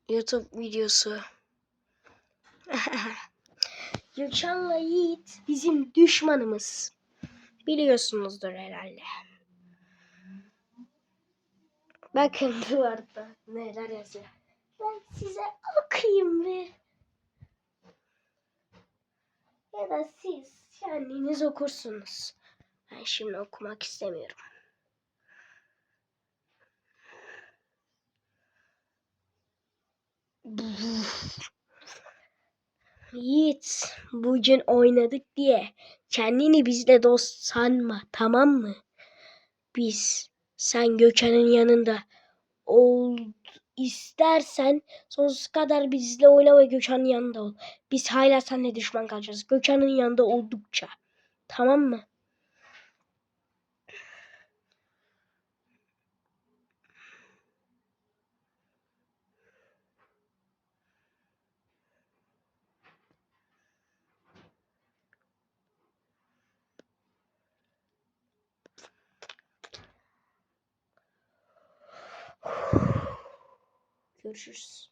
YouTube videosu. Gökhan'la Yiğit bizim düşmanımız. Biliyorsunuzdur herhalde. Bakın duvarda neler yazıyor. Ben size okuyayım bir. Ya da siz kendiniz okursunuz. Ben şimdi okumak istemiyorum. Yiğit, bugün oynadık diye kendini bizle dost sanma, tamam mı? Sen Gökhan'ın yanında ol istersen sonsuza kadar bizle oyna ve Gökhan'ın yanında ol. Biz hala seninle düşman kalacağız. Gökhan'ın yanında oldukça. Tamam mı? Görüşürüz.